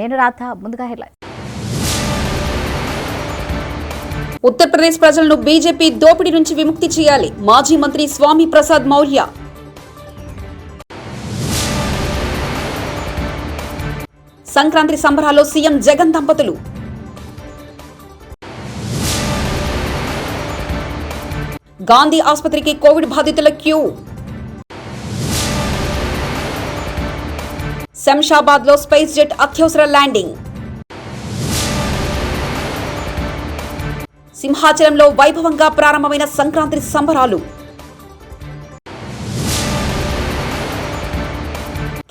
నేను రాధ. ముందుగా హెడ్లైన్. ఉత్తరప్రదేశ్ ప్రజలను బీజేపీ దోపిడీ నుంచి విముక్తి చేయాలి. మాజీ మంత్రి స్వామి ప్రసాద్ మౌర్య. సంక్రాంతి సంబరాల్లో సీఎం జగన్ దంపతులు. గాంధీ ఆసుపత్రికి కోవిడ్ బాధితుల క్యూ. శంషాబాద్ లో స్పైస్ జెట్ అత్యవసర ల్యాండింగ్. సింహాచలంలో వైభవంగా ప్రారంభమైన సంక్రాంతి సంబరాలు.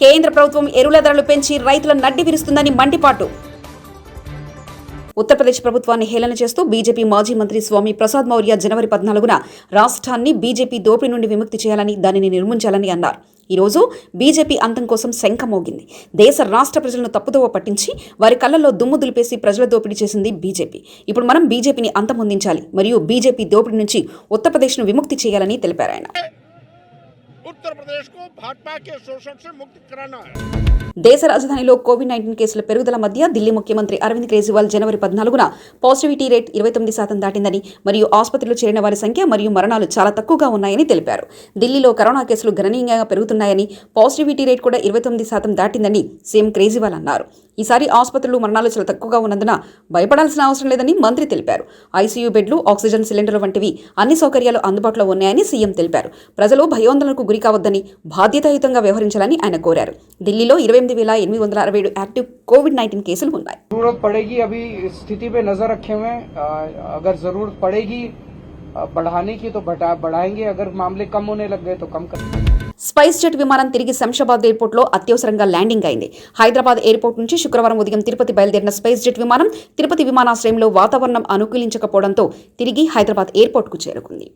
కేంద్ర ప్రభుత్వం ఎరువుల ధరలు పెంచి రైతుల నడ్డి విరుస్తుందని మండిపాటు. ఉత్తరప్రదేశ్ ప్రభుత్వాన్ని హేళన చేస్తూ బీజేపీ మాజీ మంత్రి స్వామి ప్రసాద్ మౌర్య జనవరి 14న రాష్ట్రాన్ని బీజేపీ దోపిడీ నుండి విముక్తి చేయాలని, దానిని నిర్మించాలని అన్నారు. ఈరోజు బీజేపీ అంతం కోసం శంఖ మోగింది. దేశ రాష్ట్ర ప్రజలను తప్పుదోవ పట్టించి వారి కళ్లలో దుమ్ము దులిపేసి ప్రజల దోపిడీ చేసింది బీజేపీ. ఇప్పుడు మనం బీజేపీని అంతమొందించాలి మరియు బీజేపీ దోపిడీ నుంచి ఉత్తరప్రదేశ్ను విముక్తి చేయాలని తెలిపారు ఆయన. దేశ రాజధానిలో కోవిడ్-19 కేసుల పెరుగుదల మధ్య ఢిల్లీ ముఖ్యమంత్రి అరవింద్ కేజ్రీవాల్ జనవరి 14న పాజిటివిటీ రేట్ 29% దాటిందని మరియు ఆసుపత్రిలో చేరిన వారి సంఖ్య మరియు మరణాలు చాలా తక్కువగా ఉన్నాయని తెలిపారు. ఢిల్లీలో కరోనా కేసులు గణనీయంగా పెరుగుతున్నాయని, పాజిటివిటీ రేట్ కూడా 29% దాటిందని సీఎం కేజ్రీవాల్ అన్నారు. ఈసారి ఆసుపత్రులు మరణాలు చాలా తక్కువగా ఉన్నందున భయపడాల్సిన అవసరం లేదని మంత్రి తెలిపారు. ఐసీయూ బెడ్లు, ఆక్సిజన్ సిలిండర్లు వంటివి అన్ని సౌకర్యాలు అందుబాటులో ఉన్నాయని సీఎం తెలిపారు. ప్రజలు భయోందనకు గురి కావద్దని, బాధ్యతాయుతంగా వ్యవహరించాలని ఆయన కోరారు. ఢిల్లీలో 28,867 యాక్టివ్ కోవిడ్-19 కేసులు ఉన్నాయి. जरूरत पड़ेगी, अभी स्थिति पे नजर रखे हुए हैं. अगर जरूरत पड़ेगी बढ़ाने की तो बढ़ाएंगे. अगर मामले कम होने लग गए तो कम करेंगे. స్పైస్ జెట్ విమానం తిరిగి శంషాబాద్ ఎయిర్పోర్ట్ లో అత్యవసరంగా ల్యాండింగ్ అయింది. హైదరాబాద్ ఎయిర్పోర్ట్ నుంచి శుక్రవారం ఉదయం తిరుపతి బయలుదేరిన స్పైస్ జెట్ విమానం తిరుపతి విమానాశ్రయంలో వాతావరణం అనుకూలించకపోవడంతో తిరిగి హైదరాబాద్ ఎయిర్పోర్ట్ కు చేరుకుంది.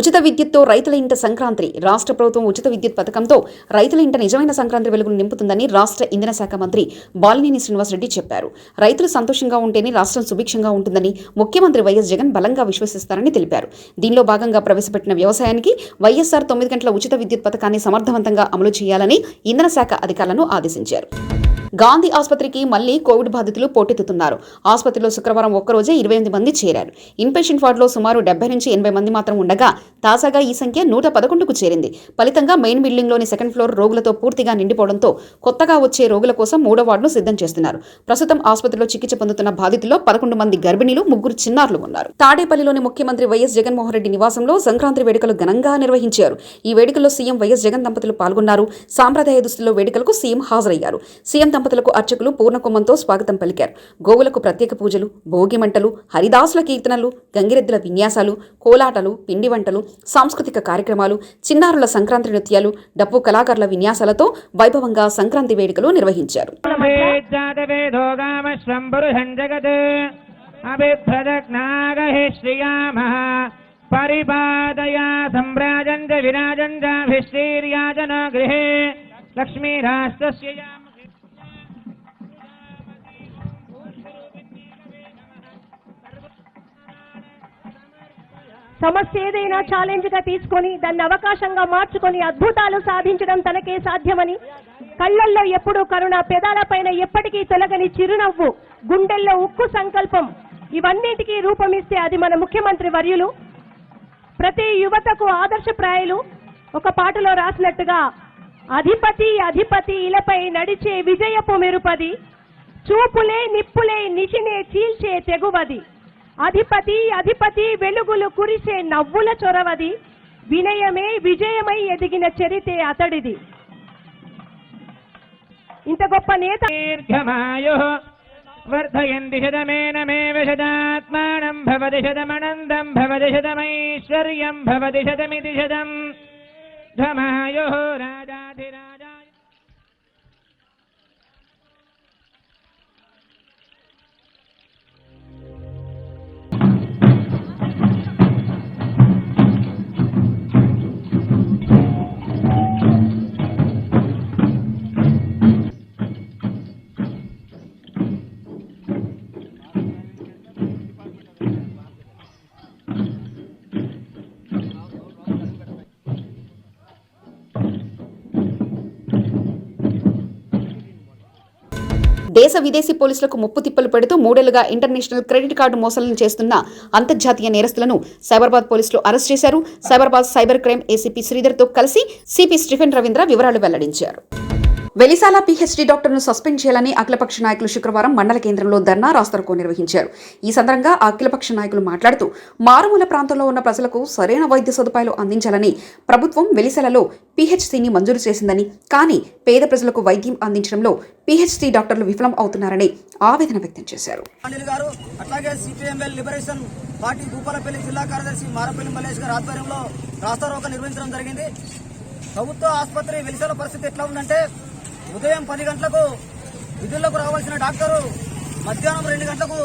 ఉచిత విద్యుత్తో రైతుల ఇంట సంక్రాంతి. రాష్ట్ర ప్రభుత్వం ఉచిత విద్యుత్ పథకంతో రైతుల ఇంట నిజమైన సంక్రాంతి వెలుగును నింపుతుందని రాష్ట్ర ఇంధన శాఖ మంత్రి బాలినేని శ్రీనివాసరెడ్డి చెప్పారు. రైతులు సంతోషంగా ఉంటేనే రాష్ట్రం సుభిక్షంగా ఉంటుందని ముఖ్యమంత్రి వైఎస్ జగన్ బలంగా విశ్వసిస్తారని తెలిపారు. దీనిలో భాగంగా ప్రవేశపెట్టిన వ్యవసాయానికి వైఎస్ఆర్ 9 గంటల ఉచిత విద్యుత్ పథకాన్ని సమర్థవంతంగా అమలు చేయాలని ఇంధన శాఖ అధికారులను ఆదేశించారు. గాంధీ ఆసుపత్రికి మళ్లీ కోవిడ్ బాధితులు పోటెత్తుతున్నారు. ఆసుపత్రిలో శుక్రవారం ఒక్కరోజే 28 మంది చేరారు. ఇన్పేషెంట్ వార్డులో సుమారు 70 నుంచి 80 మంది మాత్రం ఉండగా తాజాగా ఈ సంఖ్య 111కు చేరింది. ఫలితంగా మెయిన్ బిల్డింగ్లోని సెకండ్ ఫ్లోర్ రోగులతో పూర్తిగా నిండిపోవడంతో కొత్తగా వచ్చే రోగుల కోసం 3వ వార్డును సిద్ధం చేస్తున్నారు. ప్రస్తుతం ఆసుపత్రిలో చికిత్స పొందుతున్న బాధితుల్లో 11 మంది గర్భిణీలు, 3 చిన్నారులు ఉన్నారు. తాడేపల్లిలోని ముఖ్యమంత్రి వైఎస్ జగన్మోహన్ రెడ్డి నివాసంలో సంక్రాంతి వేడుకలు ఘనంగా నిర్వహించారు. ఈ వేడుకల్లో సీఎం వైఎస్ జగన్ దంపతులు పాల్గొన్నారు. సాంప్రదాయ దుస్తుల్లో వేడుకలకు సీఎం హాజరయ్యారు. సీఎం దంపతులకు అర్చకులు పూర్ణకుంభంతో స్వాగతం పలికారు. గోవులకు ప్రత్యేక పూజలు, భోగి మంటలు, హరిదాసుల కీర్తనలు, గంగిరెద్దుల విన్యాసాలు, కోలాటలు, పిండి వంటలు, సాంస్కృతిక కార్యక్రమాలు, చిన్నారుల సంక్రాంతి నృత్యాలు, డప్పు కళాకారుల విన్యాసాలతో వైభవంగా సంక్రాంతి వేడుకలు నిర్వహించారు. సమస్య ఏదైనా ఛాలెంజ్ గా తీసుకొని దాన్ని అవకాశంగా మార్చుకొని అద్భుతాలు సాధించడం తనకే సాధ్యమని, కళ్ళల్లో ఎప్పుడూ కరుణ, పెదాలపైన ఎప్పటికీ తొలగని చిరునవ్వు, గుండెల్లో ఉక్కు సంకల్పం, ఇవన్నిటికీ రూపమిస్తే అది మన ముఖ్యమంత్రి వర్యులు. ప్రతి యువతకు ఆదర్శప్రాయులు. ఒక పాటలో రాసినట్టుగా, అధిపతి అధిపతి ఇలపై నడిచే విజయపు మెరుపది, చూపులే నిప్పులే నిశినే చీల్చే తెగువది, అధిపతి అధిపతి వెలుగులు కురిసే నవ్వుల చొరవది, వినయమే విజయమై ఎదిగిన చరితే అతడిది. ఇంత గొప్ప నేత. వర్ధయంతి శతమేనమేవ శతాత్మానం భవతి శతమనందం భవతి శతమైశ్వర్యం భవతి శతమితి శతం. ధమాయో రాజాధిరాజాయ. దేశ విదేశీ పోలీసులకు ముప్పు తిప్పలు పెడుతూ 3 ఏళ్లుగా ఇంటర్నేషనల్ క్రెడిట్ కార్డు మోసాలను చేస్తున్న అంతర్జాతీయ నేరస్తులను సైబరాబాద్ పోలీసులు అరెస్ట్ చేశారు. సైబరాబాద్ సైబర్ క్రైమ్ ఏసీపీ శ్రీధర్తో కలిసి సిపి స్టీఫెన్ రవీంద్ర వివరాలు వెల్లడించారు. వెలిసాల పీహెచ్డీ డాక్టర్ను సస్పెండ్ చేయాలని అఖిలపక్ష నాయకులు శుక్రవారం మండల కేంద్రంలో ధర్నా రాస్తారోకో నిర్వహించారు. ఈ సందర్భంగా అఖిలపక్ష నాయకులు మాట్లాడుతూ మారుమూల ప్రాంతంలో ఉన్న ప్రజలకు సరైన వైద్య సదుపాయాలు అందించాలని ప్రభుత్వం వెలిసాలలో పీహెచ్సీని మంజూరు చేసిందని, కానీ పేద ప్రజలకు వైద్యం అందించడంలో పీహెచ్డీ డాక్టర్లు విఫలం అవుతున్నారని ఆవేదన వ్యక్తం చేశారు. అట్లాగే సిపిఎంఎల్ లిబరేషన్ పార్టీ భూపాలపల్లి జిల్లా కార్యదర్శి మారపల్లి మల్లేష్ గారి ఆధ్వర్యంలో రాస్తారోకో నిర్వహించడం జరిగింది. ప్రభుత్వ ఆసుపత్రి వెలిసాల పరిస్థితి ఎట్లా ఉందంటే, ఉదయం 10 గంటలకు విధుల్లోకి రావాల్సిన డాక్టరు మధ్యాహ్నం 2 గంటలకు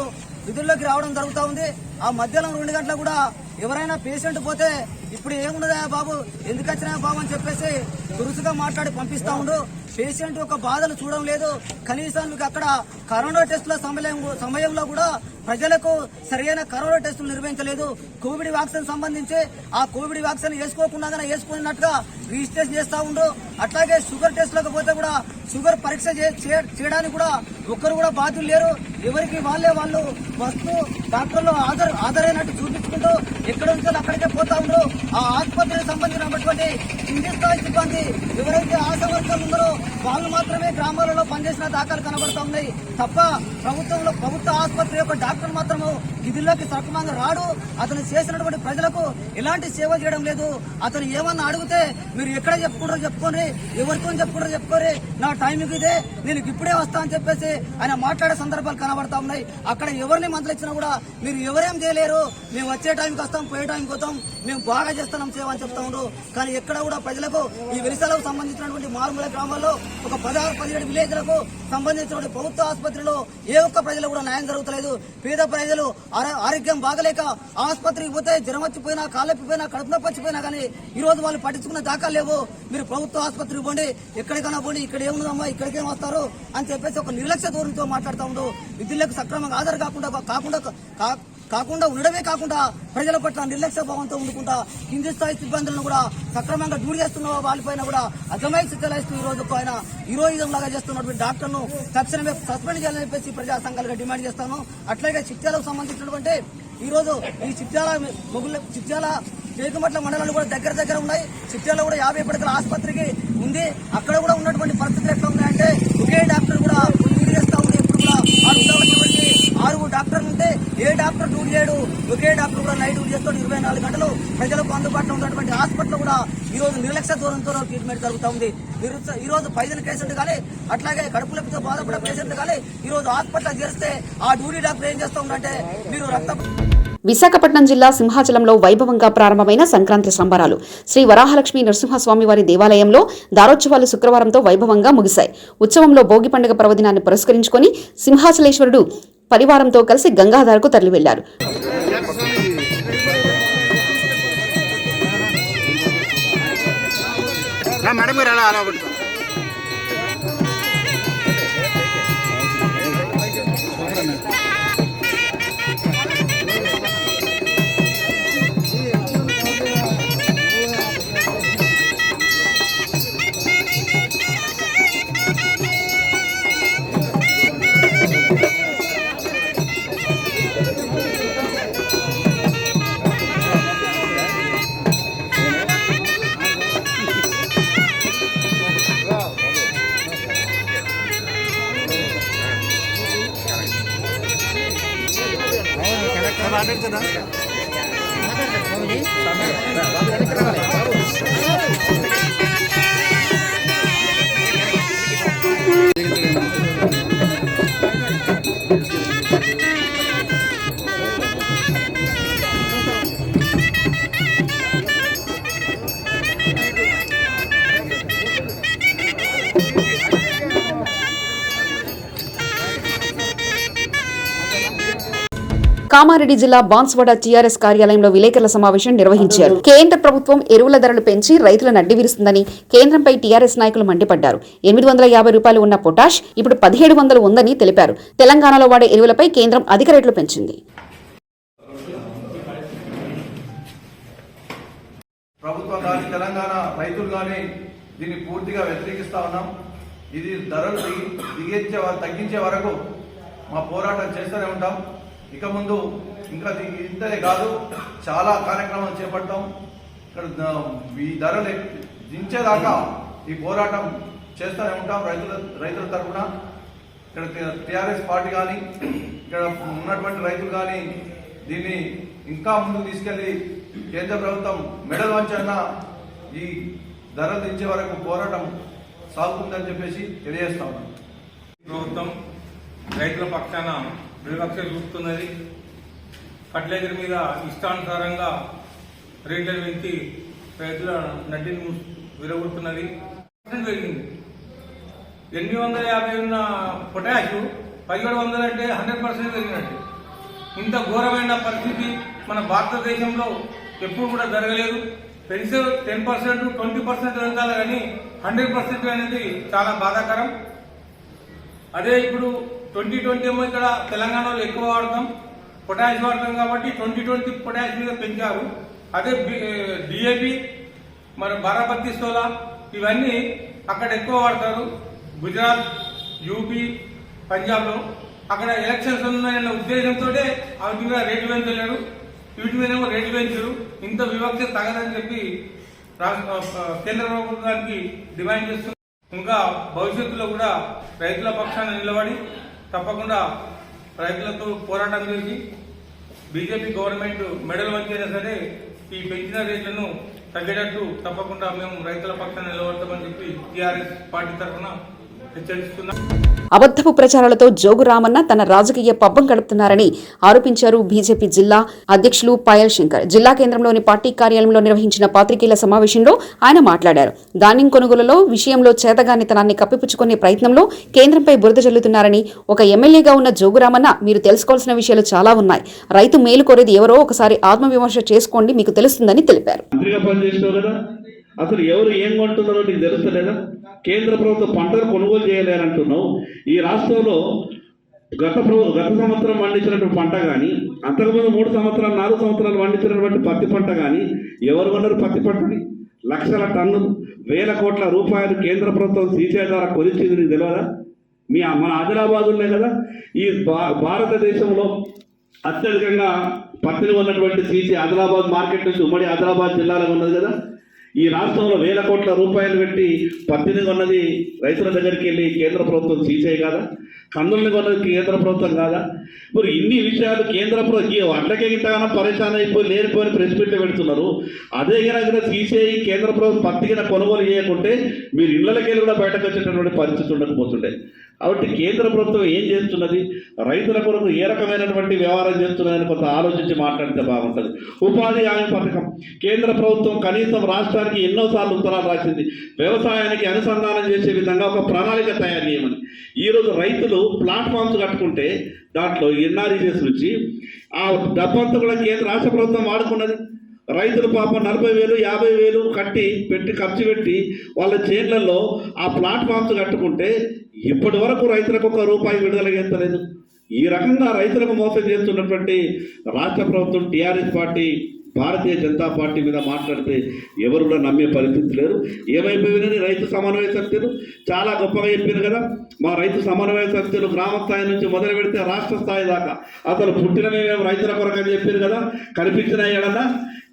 విధుల్లోకి రావడం జరుగుతూ ఉంది. ఆ మధ్యాహ్నం 2 గంటలకు కూడా ఎవరైనా పేషెంట్ పోతే ఇప్పుడు ఏముండదా బాబు, ఎందుకు వచ్చినా బాబు అని చెప్పేసి దురుసుగా మాట్లాడి పంపిస్తా ఉండు. పేషెంట్ యొక్క బాధలు చూడడం లేదు. కనీసం మీకు అక్కడ కరోనా టెస్టుల సమయంలో కూడా ప్రజలకు సరైన కరోనా టెస్టులు నిర్వహించలేదు. కోవిడ్ వ్యాక్సిన్ సంబంధించి ఆ కోవిడ్ వ్యాక్సిన్ వేసుకోకుండా వేసుకున్నట్టుగా రిజిస్ట్రేషన్ చేస్తా ఉండు. అట్లాగే షుగర్ టెస్టులకు పోతే కూడా షుగర్ పరీక్ష చేయడానికి కూడా ఒక్కరు కూడా బాధ్యులు లేరు. ఎవరికి వాళ్ళు వస్తూ డాక్టర్లు హాజరైనట్టు చూపించుకుంటూ ఎక్కడ ఉందో అక్కడికే పోతా ఉండ్రు. ఆ ఆసుపత్రికి సంబంధించినటువంటి కింది స్థాయి సిబ్బంది ఎవరైతే ఆశా వర్కర్లు ఉన్నారో వాళ్ళు మాత్రమే గ్రామాలలో పనిచేసిన దాఖలు కనబడతా ఉన్నాయి తప్ప ప్రభుత్వ ఆసుపత్రి యొక్క డాక్టర్ మాత్రము విధుల్లోకి సక్రమంగా రాడు. అతను చేసినటువంటి ప్రజలకు ఎలాంటి సేవ చేయడం లేదు. అతను ఏమన్నా అడిగితే మీరు ఎక్కడ చెప్పుకుంటారో చెప్పుకొని, ఎవరితో చెప్పుకుంటారో చెప్పుకొని, నా టైంకి ఇదే, నేను ఇప్పుడే వస్తా అని చెప్పేసి ఆయన మాట్లాడే సందర్భాలు కనబడతా ఉన్నాయి. అక్కడ ఎవరిని మందలిచ్చినా కూడా మీరు ఎవరేం చేయలేరు, మేము వచ్చే టైంకి వస్తాం, పోయే టైంకి పోతాం, మేము బాగా చేస్తున్నాం సేవ అని చెప్తా ఉండ్రు. కానీ ఎక్కడ కూడా ప్రజలకు ఈ వెలిసాలకు సంబంధించినటువంటి మారుమూల గ్రామాల్లో ఒక 16-17 విలేజ్లకు సంబంధించినటువంటి ప్రభుత్వ ఆసుపత్రిలో ఏ ఒక్క ప్రజలు కూడా న్యాయం జరుగుతలేదు. పేద ప్రజలు ఆరోగ్యం బాగలేక ఆసుపత్రికి పోతే జ్వరం వచ్చిపోయినా, కాళ్ళెప్పిపోయినా, కడుపు నొప్పి వచ్చిపోయినా కానీ ఈ రోజు వాళ్ళు పట్టించుకున్న దాఖలు లేవు. మీరు ప్రభుత్వ ఆసుపత్రికి పోండి, ఎక్కడికైనా పోండి, ఇక్కడ ఏముందమ్మా, ఇక్కడికేం వస్తారు అని చెప్పేసి ఒక నిర్లక్ష్య ధోరణితో మాట్లాడుతూ ఉండు. విధులకు సక్రమంగా హాజరు కాకుండా ఉండడమే కాకుండా ప్రజల పట్ల నిర్లక్ష్య భావంతో ఉండుకుంటా కింది స్థాయి సిబ్బందులను కూడా సక్రమంగా డ్యూటీ చేస్తున్న వాళ్ళపైన కూడా అజమాయిషీ చెలాయిస్తూ ఈ రోజు ఆయన హీరోయిజం లాగా చేస్తున్నటువంటి డాక్టర్ను తక్షణమే సస్పెండ్ చేయాలని చెప్పేసి ప్రజా సంఘాలుగా డిమాండ్ చేస్తాను. అట్లాగే చిట్యాలకు సంబంధించినటువంటి ఈ రోజు ఈ చిట్యాల టేకుమట్ల మండలాలు కూడా దగ్గర ఉన్నాయి. చిట్యాలలో కూడా 50 పడకల ఆసుపత్రికి ఉంది. అక్కడ కూడా ఉన్నటువంటి పరిస్థితులు ఎట్లా ఉన్నాయంటే ఒకే డాక్టర్ కూడా డ్యూటీ చేస్తా ఉంది. ఇప్పుడు కూడా 6 డాక్టర్లు ఉంటే ఏ డాక్టర్ డ్యూటీ చేయడు. ఒకే డాక్టర్ కూడా నైట్ డ్యూటీ చేస్తాడు. 24 గంటలు ప్రజలకు అందుబాటులో ఉన్నటువంటి హాస్పిటల్ కూడా ఈ రోజు నిర్లక్ష్య ధోరణితో ట్రీట్మెంట్ జరుగుతూ ఉంది. ఈ రోజు పైసలు పేషెంట్ కానీ అట్లాగే కడుపు నొప్పితో బాధపడే పేషెంట్ కానీ ఈ రోజు హాస్పిటల్ చేస్తే ఆ డ్యూటీ డాక్టర్ ఏం చేస్తూ ఉందంటే మీరు విశాఖపట్నం జిల్లా సింహాచలంలో వైభవంగా ప్రారంభమైన సంక్రాంతి సంబరాలు శ్రీ వరాహలక్ష్మీ నరసింహస్వామివారి దేవాలయంలో దారోత్సవాలు శుక్రవారంతో వైభవంగా ముగిశాయి. ఉత్సవంలో భోగి పండుగ పర్వదినాన్ని పురస్కరించుకొని సింహాచలేశ్వరుడు పరివారంతో కలిసి గంగాధారకు తరలి వెళ్లారు. కామారెడ్డి జిల్లా బాన్స్వాడ టీఆర్ఎస్ కార్యాలయంలో విలేకరుల సమావేశం నిర్వహించారు. కేంద్ర ప్రభుత్వం ఎరువుల ధరలు పెంచి రైతులను అడ్డివిరుస్తుందని కేంద్రంపై టీఆర్ఎస్ నాయకులు మండిపడ్డారు. 850 రూపాయలు ఉన్న పొటాష్ ఇప్పుడు 1700 ఉందని తెలిపారు. తెలంగాణలో వాడే ఎరువులపై కేంద్రం అధిక రేట్లు పెంచింది. ప్రభుత్వం కానీ తెలంగాణ రైతులు కానీ దీన్ని పూర్తిగా వ్యతిరేకిస్తా ఉన్నాం. ఇది ధరలు తగ్గించే వరకు మా పోరాటం చేస్తూనే ఉంటాం. ఇక ముందు ఇంకా ఇంతనే కాదు, చాలా కార్యక్రమాలు చేపడతాం. ఇక్కడ ఈ ధరలు దించేదాకా ఈ పోరాటం చేస్తూనే ఉంటాం. రైతుల తరఫున ఇక్కడ టీఆర్ఎస్ పార్టీ కానీ ఇక్కడ ఉన్నటువంటి రైతులు కానీ దీన్ని ఇంకా ముందుకు తీసుకెళ్లి కేంద్ర ప్రభుత్వం మెడల్ వంచన్న ఈ ధరలు దించే వరకు పోరాటం సాగుతుందని చెప్పేసి తెలియజేస్తా ఉన్నాం. ప్రభుత్వం రైతుల పక్షాన వివక్ష చూస్తున్నది. ఫర్టిలైజర్ మీద ఇష్టానుసారంగా రేట్లను పెంచి రైతుల నడ్డిని విరగొడుతున్నది. పెరిగింది 850 ఉన్న పొటాష్ 1700 అంటే 100% పెరిగినట్టు. ఇంత ఘోరమైన పరిస్థితి మన భారతదేశంలో ఎప్పుడు కూడా జరగలేదు. పెరిగితే 10%, 20% పెరగాలి కానీ 100% అనేది చాలా బాధాకరం. అదే ఇప్పుడు 2020 ఏమో ఇక్కడ తెలంగాణలో ఎక్కువ వాడతాం, పొటాష్ వాడతాం కాబట్టి 2020 పొటాష్ మీద పెంచారు. అదే డిఏపి మరి బారాబత్తి సోలా ఇవన్నీ అక్కడ ఎక్కువ వాడతారు. గుజరాత్, యూపీ, పంజాబ్లో అక్కడ ఎలక్షన్స్ ఉన్నాయన్న ఉద్దేశంతో వాటి మీద రేట్లు పెంచలేరు, వీటి మీదేమో రేట్లు పెంచరు. ఇంత వివక్ష తగదని చెప్పి కేంద్ర ప్రభుత్వానికి డిమాండ్ చేస్తున్నారు. ఇంకా భవిష్యత్తులో కూడా రైతుల పక్షాన నిలబడి తప్పకుండా రైతులతో పోరాటం చేసి బీజేపీ గవర్నమెంట్ మెడల్ వంచైనా సరే ఈ పెంచిన రేట్లను తగ్గేటట్టు తప్పకుండా మేము రైతుల పక్షాన నిలబడతామని చెప్పి టీఆర్ఎస్ పార్టీ తరఫున హెచ్చరిస్తున్నాం. అబద్ధపు ప్రచారాలతో జోగు రామన్న తన రాజకీయ పబ్బం గడుపుతున్నారని ఆరోపించారు బీజేపీ జిల్లా అధ్యక్షులు పాయల్ శంకర్. జిల్లా కేంద్రంలోని పార్టీ కార్యాలయంలో నిర్వహించిన పాత్రికేయుల సమావేశంలో ఆయన మాట్లాడారు. ధాన్యం కొనుగోలులో విషయంలో చేతగానితనాన్ని కప్పిపుచ్చుకునే ప్రయత్నంలో కేంద్రంపై బురద జల్లుతున్నారని, ఒక ఎమ్మెల్యేగా ఉన్న జోగు రామన్న మీరు తెలుసుకోవాల్సిన విషయాలు చాలా ఉన్నాయి. రైతు మేలు కోరేది ఎవరో ఒకసారి ఆత్మవిమర్శ చేసుకోండి, మీకు తెలుస్తుందని తెలిపారు. అసలు ఎవరు ఏం కొంటున్నారో నీకు తెలుస్తలేదా? కేంద్ర ప్రభుత్వం పంటలు కొనుగోలు చేయలేరంటున్నావు. ఈ రాష్ట్రంలో గత సంవత్సరం పండించినటువంటి పంట కానీ, అంతకుముందు 3 సంవత్సరాలు 4 సంవత్సరాలు పండించినటువంటి పత్తి పంట కానీ ఎవరు కొన్నారు? పత్తి పంటని లక్షల టన్నులు, వేల కోట్ల రూపాయలు కేంద్ర ప్రభుత్వం సీసీ ద్వారా కొలిచింది నీకు తెలియదా? మన ఆదిలాబాద్ ఉన్నాయి కదా, ఈ భారతదేశంలో అత్యధికంగా పత్తిని ఉన్నటువంటి సీసీ ఆదిలాబాద్ మార్కెట్ నుంచి ఉమ్మడి ఆదిలాబాద్ జిల్లాలో ఉన్నది కదా. ఈ రాష్ట్రంలో వేల కోట్ల రూపాయలు పెట్టి పత్తిని కొన్నది రైతుల దగ్గరికి వెళ్ళి కేంద్ర ప్రభుత్వం సీసీ కాదా? కందుల్ని కొన్నది కేంద్ర ప్రభుత్వం కాదా? మరి ఇన్ని విషయాలు కేంద్ర ప్రభుత్వం అట్లకే ఇంతగానో పరేషాన్ అయిపోయి లేనిపోయిన ప్రెస్ మీట్లు పెడుతున్నారు. అదే కనుక సీసీఐ కేంద్ర ప్రభుత్వం పత్తికి కొనుగోలు చేయకుంటే మీరు ఇళ్లకి వెళ్ళి కూడా బయటకు వచ్చేటటువంటి పరిస్థితి ఉండకపోతుండే. కాబట్టి కేంద్ర ప్రభుత్వం ఏం చేస్తున్నది, రైతుల కొరకు ఏ రకమైనటువంటి వ్యవహారం చేస్తున్నదని కొంత ఆలోచించి మాట్లాడితే బాగుంటుంది. ఉపాధి హామీ పథకం కేంద్ర ప్రభుత్వం కనీసం రాష్ట్రానికి ఎన్నోసార్లు ఉత్తరాలు రాసింది, వ్యవసాయానికి అనుసంధానం చేసే విధంగా ఒక ప్రణాళిక తయారు చేయమని. ఈరోజు రైతులు ప్లాట్ఫామ్స్ కట్టుకుంటే దాంట్లో ఎన్ఆర్ఈజెస్ నుంచి ఆ డబ్బంతా కూడా రాష్ట్ర ప్రభుత్వం వాడుకున్నది. రైతులు పాపం 40,000, 50,000 ఖర్చు పెట్టి వాళ్ళ చేన్లలో ఆ ప్లాట్ఫామ్స్ కట్టుకుంటే ఇప్పటి వరకు రైతులకు ₹1 విడుదల చేస్తలేదు. ఈ రకంగా రైతులకు మోసం చేస్తున్నటువంటి రాష్ట్ర ప్రభుత్వం TRS party, Bharatiya Janata party మీద మాట్లాడితే ఎవరు కూడా నమ్మే పరిస్థితి లేరు. ఏమైపోయినని రైతు సమన్వయ సమితులు చాలా గొప్పగా చెప్పారు కదా. మా రైతు సమన్వయ సమితులు గ్రామ స్థాయి నుంచి మొదలు పెడితే రాష్ట్ర స్థాయి దాకా అసలు పుట్టినమేమో రైతుల కొరకు అని చెప్పారు కదా. కనిపించిన ఏడన్నా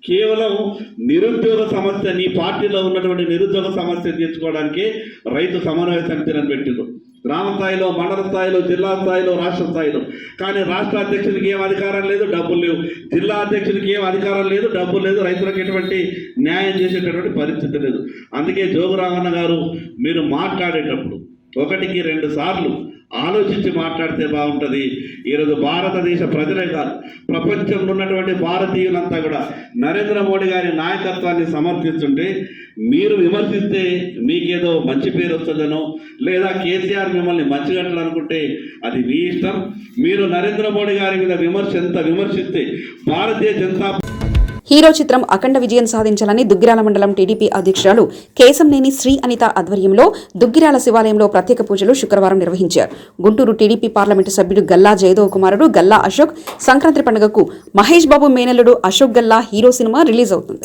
కేవలం నిరుద్యోగ సమస్య, నీ పార్టీలో ఉన్నటువంటి నిరుద్యోగ సమస్య తీర్చుకోవడానికి రైతు సమన్వయ సమితిని పెట్టిండ్రు. గ్రామ స్థాయిలో, మండల స్థాయిలో, జిల్లా స్థాయిలో, రాష్ట్ర స్థాయిలో. కానీ రాష్ట్ర అధ్యక్షుడికి ఏం అధికారం లేదు, డబ్బులు లేవు. జిల్లా అధ్యక్షుడికి ఏం అధికారం లేదు, డబ్బులు లేదు. రైతులకు ఎటువంటి న్యాయం చేసేటటువంటి పరిస్థితి లేదు. అందుకే జోగు రామన్న గారు మీరు మాట్లాడేటప్పుడు 1కి 2 సార్లు ఆలోచించి మాట్లాడితే బాగుంటుంది. ఈరోజు భారతదేశ ప్రజలే కాదు, ప్రపంచంలో ఉన్నటువంటి భారతీయులంతా కూడా నరేంద్ర మోడీ గారి నాయకత్వాన్ని సమర్థిస్తుంటే మీరు విమర్శిస్తే మీకేదో మంచి పేరు వస్తుందనో, లేదా కేసీఆర్ మిమ్మల్ని మంచిగట్టాలనుకుంటే అది మీ ఇష్టం. మీరు నరేంద్ర మోడీ గారి మీద ఎంత విమర్శిస్తే భారతీయ జనతా హీరో చిత్రం అఖండ విజయం సాధించాలని దుగ్గిరాల మండలం టీడీపీ అధ్యక్షురాలు కేశంనేని శ్రీ అనిత ఆధ్వర్యంలో దుగ్గిరాల శివాలయంలో ప్రత్యేక పూజలు శుక్రవారం నిర్వహించారు. గుంటూరు టీడీపీ పార్లమెంటు సభ్యుడు గల్లా జయదేవ్ కుమారుడు గల్లా అశోక్ సంక్రాంతి పండుగకు మహేష్ బాబు మేనల్లుడు Ashok Galla hero cinema release అవుతుంది.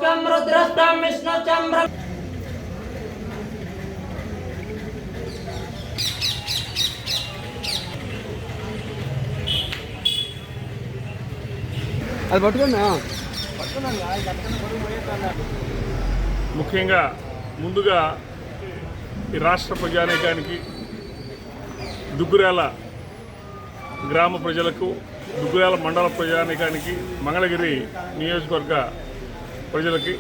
రుద్రస్తం రుద్రస్తం విష్ణుచం అది పట్టుకోండి. ముఖ్యంగా ముందుగా ఈ రాష్ట్ర ప్రజానీకానికి, దుగ్గురాల గ్రామ ప్రజలకు, దుగ్గురాల మండల ప్రజానీకానికి, మంగళగిరి నియోజకవర్గ ప్రజలకి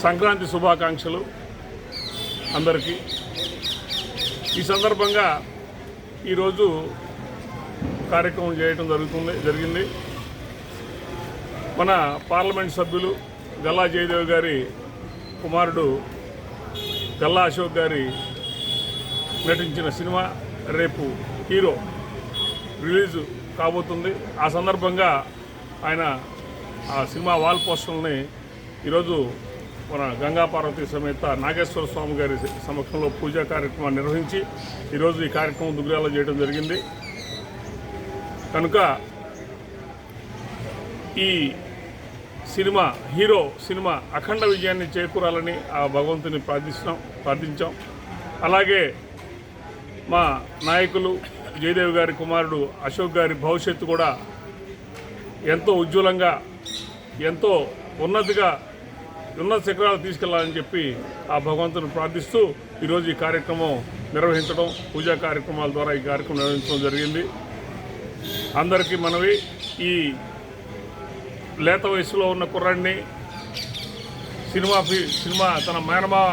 సంక్రాంతి శుభాకాంక్షలు అందరికీ. ఈ సందర్భంగా ఈరోజు కార్యక్రమం చేయడం జరిగింది. మన పార్లమెంట్ సభ్యులు గల్లా జయదేవ్ గారి కుమారుడు గల్లా అశోక్ గారి నటించిన సినిమా రేపు హీరో రిలీజ్ కాబోతుంది. ఆ సందర్భంగా ఆయన ఆ సినిమా వాల్ పోస్టర్ని ఈరోజు మన గంగా పార్వతి సమేత నాగేశ్వర స్వామి గారి సమక్షంలో పూజా కార్యక్రమాన్ని నిర్వహించి ఈరోజు ఈ కార్యక్రమం దుగ్గురాలో చేయడం జరిగింది. కనుక ఈ సినిమా హీరో సినిమా అఖండ విజయాన్ని చేకూరాలని ఆ భగవంతుని ప్రార్థించాం. అలాగే మా నాయకులు జయదేవ్ గారి కుమారుడు అశోక్ గారి భవిష్యత్తు కూడా ఎంతో ఉజ్వలంగా, ఎంతో ఉన్నత శిఖరాలు తీసుకెళ్లాలని చెప్పి ఆ భగవంతుని ప్రార్థిస్తూ ఈరోజు ఈ కార్యక్రమం నిర్వహించడం, పూజా కార్యక్రమాల ద్వారా ఈ కార్యక్రమం నిర్వహించడం జరిగింది. అందరికీ మనవి, ఈ లేత వయసులో ఉన్న కుర్రాడిని సినిమా తన మేనమావ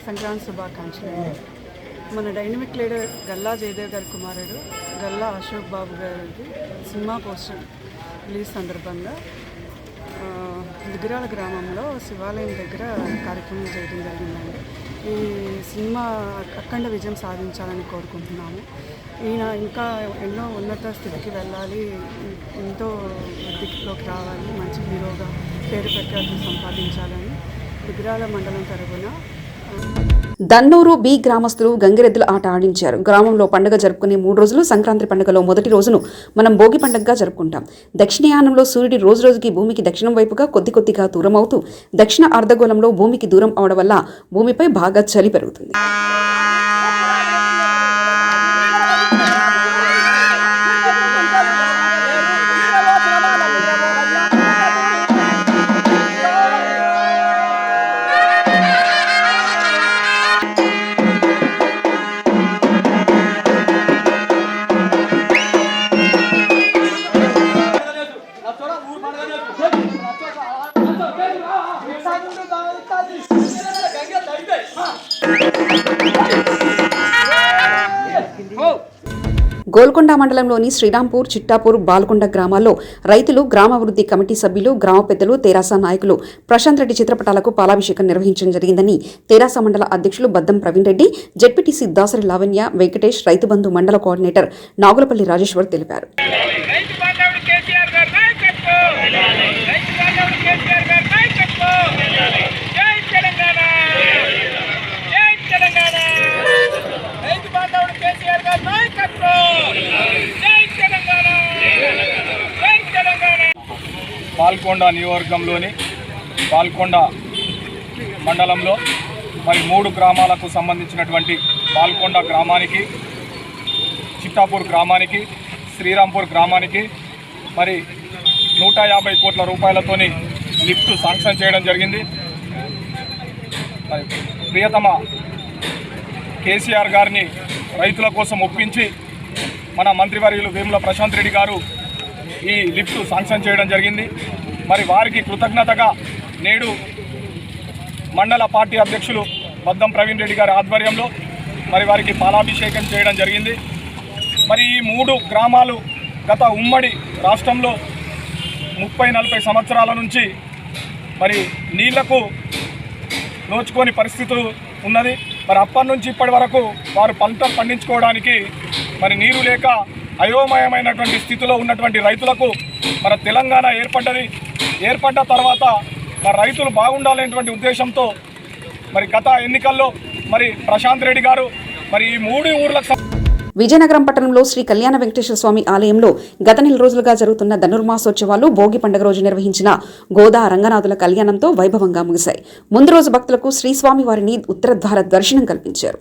సంక్రాంతి శుభాకాంక్షలు. మన డైనమిక్ లీడర్ గల్లా జయదేవ్ గారి కుమారుడు గల్లా అశోక్ బాబు గారి సినిమా పోస్టర్ రిలీజ్ సందర్భంగా దుగ్గిరాల గ్రామంలో శివాలయం దగ్గర కార్యక్రమం చేయడం జరిగిందండి. ఈ సినిమా అఖండ విజయం సాధించాలని కోరుకుంటున్నాము. ఈయన ఇంకా ఎన్నో ఉన్నత స్థితికి వెళ్ళాలి, ఎంతో వృద్ధిలోకి రావాలి, మంచి హీరోగా పేరు ప్రఖ్యాతులు సంపాదించాలని దుగ్గిరాల మండలం తరపున దన్నూరు బి గ్రామస్తులు గంగిరెద్దుల ఆట ఆడించారు. గ్రామంలో పండుగ జరుపుకునే 3 రోజులు సంక్రాంతి పండుగలో మొదటి రోజును మనం భోగి పండుగగా జరుపుకుంటాం. దక్షిణయానంలో సూర్యుడి రోజురోజుకి భూమికి దక్షిణం వైపుగా కొద్దిగా దూరం అవుతూ దక్షిణ అర్ధగోళంలో భూమికి దూరం అవడం వల్ల భూమిపై బాగా చలి పెరుగుతుంది. గోల్కొండ మండలంలోని శ్రీరాంపూర్, చిట్టాపూర్, బాల్కొండ గ్రామాల్లో రైతులు, గ్రామాభివృద్ధి కమిటీ సభ్యులు, గ్రామ పెద్దలు, తెరాస నాయకులు ప్రశాంత్ రెడ్డి చిత్రపటాలకు పాలాభిషేకం నిర్వహించడం జరిగిందని తెరాస మండల అధ్యక్షులు బద్దం ప్రవీణ్ రెడ్డి, జెడ్పీటీసీ దాసరి లావణ్య, వెంకటేష్, రైతు బంధు మండల కోఆర్డినేటర్ నాగులపల్లి రాజేశ్వర్ తెలిపారు. పాల్కొండ నియోజకవర్గంలోని పాల్కొండ మండలంలో మరి 3 గ్రామాలకు సంబంధించినటువంటి పాల్కొండ గ్రామానికి, చిట్టాపూర్ గ్రామానికి, శ్రీరాంపూర్ గ్రామానికి మరి 150 కోట్ల రూపాయలతోని లిఫ్ట్ శాంక్షన్ చేయడం జరిగింది. మరి ప్రియతమ కేసీఆర్ గారిని రైతుల కోసం ఒప్పించి మన మంత్రివర్యులు వేముల ప్రశాంత్ రెడ్డి గారు ఈ లిఫ్ట్ శాంక్షన్ చేయడం జరిగింది. మరి వారికి కృతజ్ఞతగా నేడు మండల పార్టీ అధ్యక్షులు బద్దం ప్రవీణ్ రెడ్డి గారి ఆధ్వర్యంలో మరి వారికి పాలాభిషేకం చేయడం జరిగింది. మరి ఈ 3 గ్రామాలు గత ఉమ్మడి రాష్ట్రంలో 30-40 సంవత్సరాల నుంచి మరి నీళ్లకు నోచుకోని పరిస్థితులు ఉన్నది. మరి అప్పటి నుంచి ఇప్పటి వరకు వారు పంటలు పండించుకోవడానికి మరి నీరు లేక అయోమయమైనటువంటి స్థితిలో ఉన్నటువంటి రైతులకు మన తెలంగాణ ఏర్పడ్డ తర్వాత మరి రైతులు బాగుండాలనేటువంటి ఉద్దేశంతో మరి గత ఎన్నికల్లో మరి ప్రశాంత్ రెడ్డి గారు మరి ఈ 3 ఊర్లకు విజయనగరం పట్టణంలో శ్రీ కళ్యాణ వెంకటేశ్వర స్వామి ఆలయంలో గత నెల రోజులుగా జరుగుతున్న ధనుర్మాసోత్సవాలు భోగి పండుగ రోజు నిర్వహించిన గోదా రంగనాథుల కళ్యాణంతో వైభవంగా ముగిశాయి. ముందు రోజు భక్తులకు శ్రీస్వామి వారిని ఉత్తరద్వార దర్శనం కల్పించారు.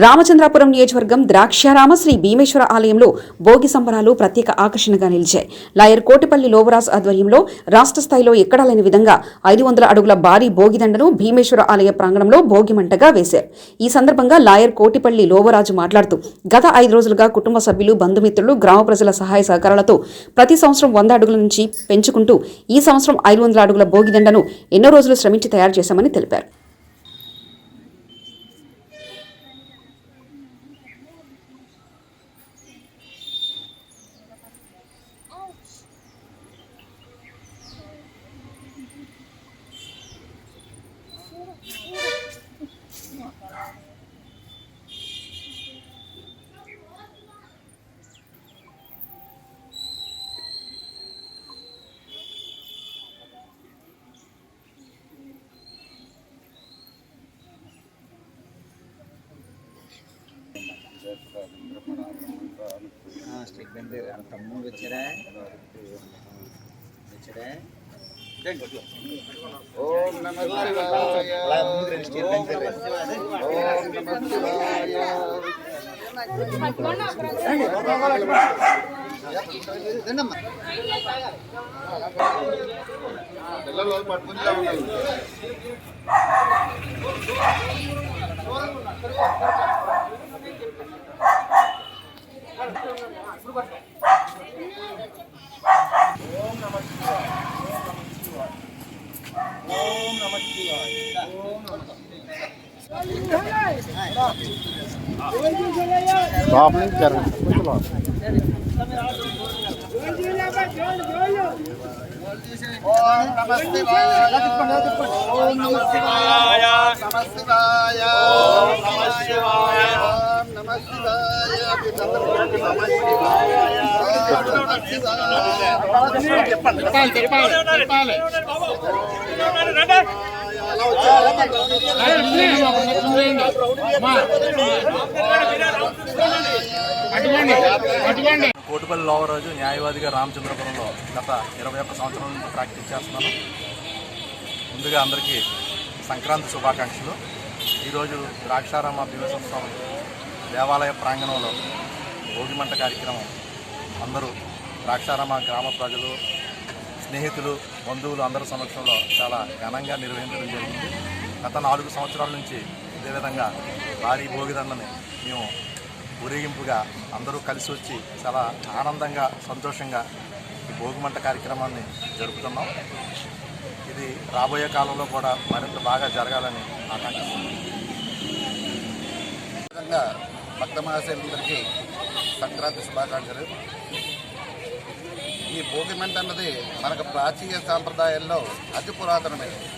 రామచంద్రాపురం నియోజకవర్గం ద్రాక్షారామ శ్రీ భీమేశ్వర ఆలయంలో భోగి సంబరాలు ప్రత్యేక ఆకర్షణగా నిలిచాయి. లాయర్ కోటిపల్లి లోవరాజ్ ఆధ్వర్యంలో రాష్ట్ర స్థాయిలో ఎక్కడా లేని విధంగా 500 అడుగుల భారీ భోగిదండను భీమేశ్వర ఆలయ ప్రాంగణంలో భోగిమంటగా వేశారు. ఈ సందర్భంగా లాయర్ కోటిపల్లి లోవరాజు మాట్లాడుతూ గత 5 రోజులుగా కుటుంబ సభ్యులు, బంధుమిత్రులు, గ్రామ ప్రజల సహాయ సహకారాలతో ప్రతి సంవత్సరం 100 అడుగుల నుంచి పెంచుకుంటూ ఈ సంవత్సరం 500 అడుగుల భోగిదండను ఎన్నో రోజులు శ్రమించి తయారు చేశామని తెలిపారు. ఓం నమః శివాయ ఓం నమః శివాయ పిల్లలు పట్టుకుంటా ఉన్నారు. కోటిపల్లి లోవరాజు న్యాయవాదిగా రామచంద్రపురంలో గత 21 సంవత్సరాల నుంచి ప్రాక్టీస్ చేస్తున్నాను. ముందుగా అందరికీ సంక్రాంతి శుభాకాంక్షలు. ఈరోజు ద్రాక్షారామ భీమేశ్వర స్వామి దేవాలయ ప్రాంగణంలో భోగిమంట కార్యక్రమం అందరూ ద్రాక్షారామ గ్రామ ప్రజలు, స్నేహితులు, బంధువులు అందరి సమక్షంలో చాలా ఘనంగా నిర్వహించడం జరిగింది. గత 4 సంవత్సరాల నుంచి ఇదే విధంగా భారీ భోగిదండని మేము ఊరేగింపుగా అందరూ కలిసి వచ్చి చాలా ఆనందంగా, సంతోషంగా ఈ భోగిమంట కార్యక్రమాన్ని జరుపుతున్నాం. ఇది రాబోయే కాలంలో కూడా మరింత బాగా జరగాలని ఆకాంక్షిస్తున్నాం. విధంగా భక్త మహాశయులందరికీ సంక్రాంతి శుభాకాంక్షలు. ఈ భోగిమంట అన్నది మనకు ప్రాచీన సాంప్రదాయాల్లో అతి పురాతనమైనది.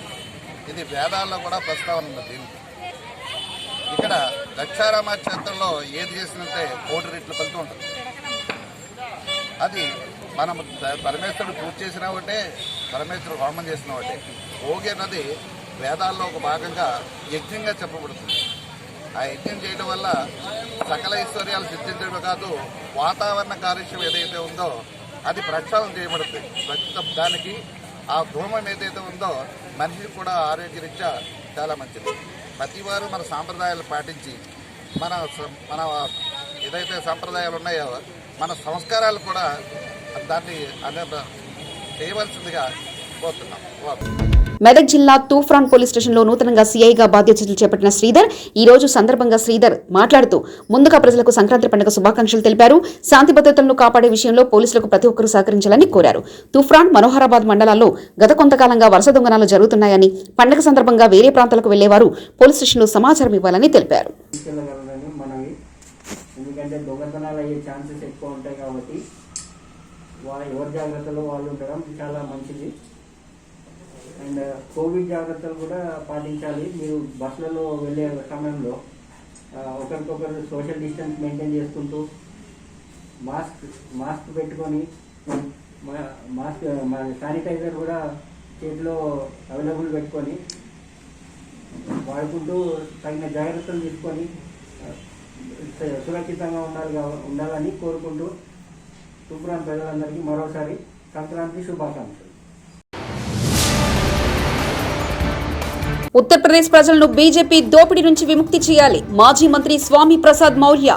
ఇది వేదాల్లో కూడా ప్రస్తావన ఉంది. ఇక్కడ దక్షారామ క్షేత్రంలో ఏది చేసినంతే 1 రెట్లు ఫలితం ఉంటుంది. అది మనం పరమేశ్వరుడు పూజ చేసినా ఒకటే, పరమేశ్వరుడు హోమం చేసినా ఒకటే. భోగి అన్నది వేదాల్లో ఒక భాగంగా యజ్ఞంగా చెప్పబడుతుంది. ఆ యజ్ఞం చేయడం వల్ల సకల ఐశ్వర్యాలు సిద్ధించడమే కాదు, వాతావరణ కాలుష్యం ఏదైతే ఉందో అది ప్రక్షాళన చేయబడుతుంది. దానికి ఆ ధూమం ఏదైతే ఉందో మనిషికి కూడా ఆరోగ్యరీత్యా చాలా మంచిది. ప్రతి వారు మన సాంప్రదాయాలు పాటించి మన మన ఏదైతే సాంప్రదాయాలు ఉన్నాయో మన సంస్కారాలు కూడా దాన్ని చేయవలసిందిగా కోరుతున్నాం. మెదక్ జిల్లా తూఫ్రాన్ పోలీస్ స్టేషన్లో నూతనంగా సీఐగా బాధ్యతలు చేపట్టిన శ్రీధర్ ఈ రోజు సందర్భంగా శ్రీధర్ మాట్లాడుతూ ముందుగా ప్రజలకు సంక్రాంతి పండుగ శుభాకాంక్షలు తెలిపారు. శాంతి భద్రతలను కాపాడే విషయంలో పోలీసులకు ప్రతి ఒక్కరూ సహకరించాలని కోరారు. తూఫ్రాన్, మనోహరాబాద్ మండలాల్లో గత కొంతకాలంగా వరుస దొంగనాలు జరుగుతున్నాయని, పండుగ సందర్భంగా వేరే ప్రాంతాలకు వెళ్లేవారు పోలీస్ స్టేషన్లో సమాచారం ఇవ్వాలని తెలిపారు. ఎందుకంటే దొంగతనాలు అయ్యే ఛాన్సెస్ ఎక్కువ ఉంటాయి కాబట్టి ఎవరి జాగ్రత్తలో వాళ్ళు ఉండడం చాలా మంచిది. అండ్ కోవిడ్ జాగ్రత్తలు కూడా పాటించాలి. మీరు బస్సులలో వెళ్ళే సమయంలో ఒకరికొకరు సోషల్ డిస్టెన్స్ మెయింటైన్ చేసుకుంటూ మాస్క్ పెట్టుకొని శానిటైజర్ కూడా చేతిలో అవైలబుల్ పెట్టుకొని వాడుకుంటూ తగిన జాగ్రత్తలు తీసుకొని సురక్షితంగా ఉండాలని కోరుకుంటూ తూప్రాన్ ప్రజలందరికీ మరోసారి సంక్రాంతి శుభాకాంక్షలు. ఉత్తరప్రదేశ్ ప్రజలను బీజేపీ దోపిడీ నుంచి విముక్తి చేయాలి. మాజీ మంత్రి స్వామి ప్రసాద్ మౌర్య.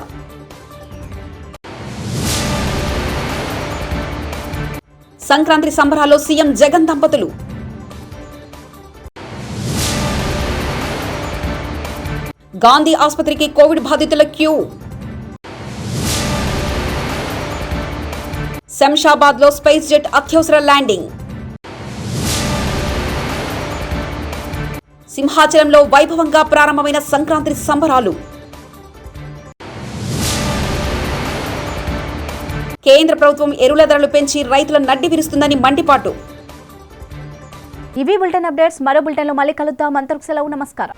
సంక్రాంతి సంబరాల్లో సీఎం జగన్ దంపతులు. గాంధీ ఆసుపత్రికి కోవిడ్ బాధితుల క్యూ. శంషాబాద్ లో స్పైస్ జెట్ అత్యవసర ల్యాండింగ్. సింహాచలంలో వైభవంగా ప్రారంభమైన సంక్రాంతి సంబరాలు. కేంద్ర ప్రభుత్వం ఎరువుల ధరలు పెంచి రైతుల నడ్డి విరుస్తుందని మండిపాటు. ఇవి బులెటిన్ అప్డేట్స్. మరో బులెటిన్లో మళ్ళీ కలుద్దాం. అంతవరకు సెలవు. నమస్కారం.